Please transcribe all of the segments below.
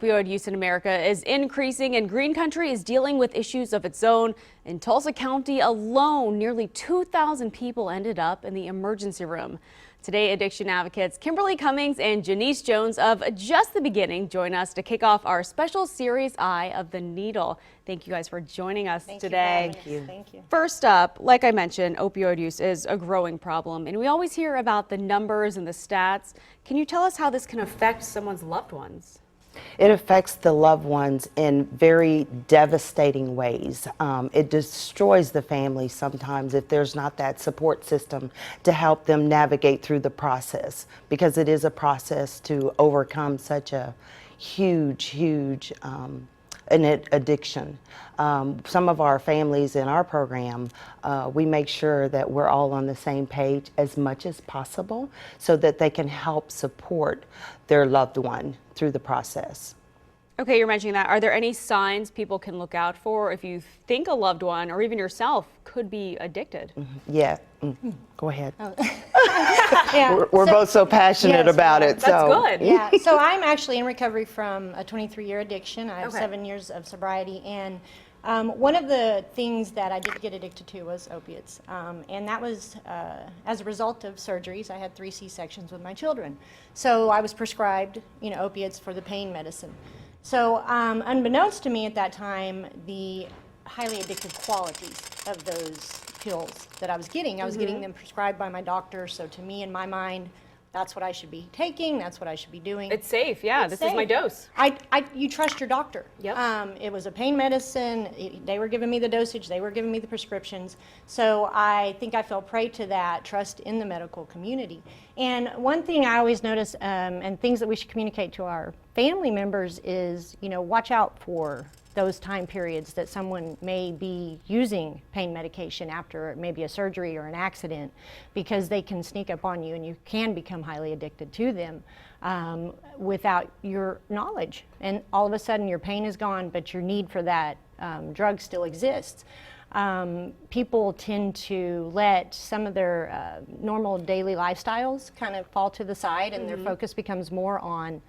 Opioid use in America is increasing, and Green Country is dealing with issues of its own. In Tulsa County alone, nearly 2,000 people ended up in the emergency room. Today, addiction advocates Kimberly, Cummings, and Jenice Jones of Just the Beginning join us to kick off our special series, Eye of the Needle. Thank you guys for joining us today. Thank you. First up, like I mentioned, opioid use is a growing problem, and we always hear about the numbers and the stats. Can you tell us how this can affect someone's loved ones? It affects the loved ones in very devastating ways. It destroys the family sometimes if there's not that support system to help them navigate through the process, because it is a process to overcome such a huge an addiction. Some of our families in our program, we make sure that we're all on the same page as much as possible so that they can help support their loved one through the process. Okay, you're mentioning that. Are there any signs people can look out for if you think a loved one or even yourself could be addicted? Yeah, go ahead. Yeah. We're both so passionate about it. That's so good. Yeah, so I'm actually in recovery from a 23-year addiction. I have Okay. 7 years of sobriety, and one of the things that I did get addicted to was opiates, and that was as a result of surgeries. I had 3 C-sections with my children, so I was prescribed, opiates for the pain medicine. So unbeknownst to me at that time, the highly addictive qualities of those pills that I was getting. I was getting them prescribed by my doctor, so to me, in my mind, that's what I should be taking, that's what I should be doing. It's safe, yeah. It's This is my safe. dose. You trust your doctor. Yep. It was a pain medicine. They were giving me the dosage. They were giving me the prescriptions. So I think I fell prey to that trust in the medical community. And one thing I always notice, and things that we should communicate to our family members is, watch out for those time periods that someone may be using pain medication after maybe a surgery or an accident, because they can sneak up on you and you can become highly addicted to them without your knowledge. And all of a sudden your pain is gone, but your need for that drug still exists. People tend to let some of their normal daily lifestyles kind of fall to the side, and their focus becomes more on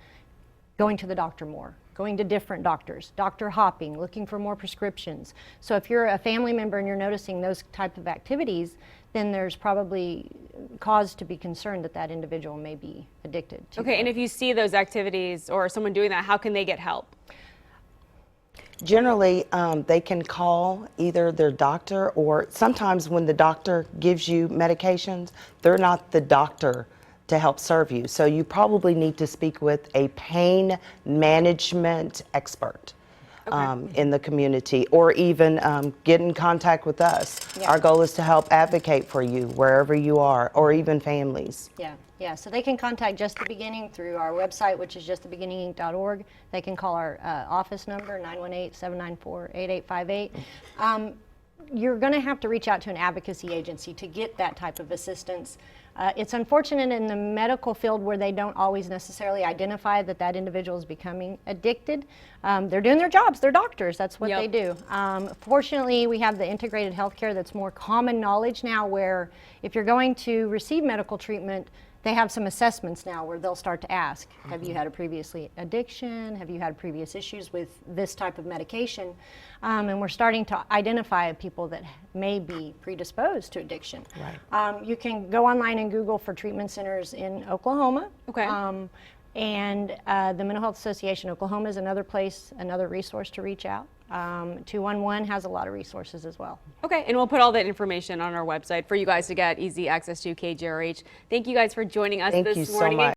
going to the doctor more, going to different doctors, doctor hopping, looking for more prescriptions. So if you're a family member and you're noticing those type of activities, then there's probably cause to be concerned that that individual may be addicted to Okay, and if you see those activities or someone doing that, how can they get help? generally they can call either their doctor, or sometimes when the doctor gives you medications, they're not the doctor to help serve you. So you probably need to speak with a pain management expert in the community, or even get in contact with us. Yeah. Our goal is to help advocate for you wherever you are, or even families. Yeah, so they can contact Just the Beginning through our website, which is justthebeginninginc.org. They can call our office number, 918-794-8858. You're going to have to reach out to an advocacy agency to get that type of assistance. It's unfortunate in the medical field where they don't always necessarily identify that that individual is becoming addicted. They're doing their jobs, they're doctors, that's what they do. Fortunately, we have the integrated healthcare that's more common knowledge now, where if you're going to receive medical treatment, they have some assessments now where they'll start to ask, have you had a previous addiction? Have you had previous issues with this type of medication? And we're starting to identify people that may be predisposed to addiction. Right. You can go online and Google for treatment centers in Oklahoma. Okay. And the Mental Health Association Oklahoma is another place, another resource to reach out. 211 has a lot of resources as well. Okay, and we'll put all that information on our website for you guys to get easy access to KJRH. Thank you guys for joining us Thank this you so morning. much.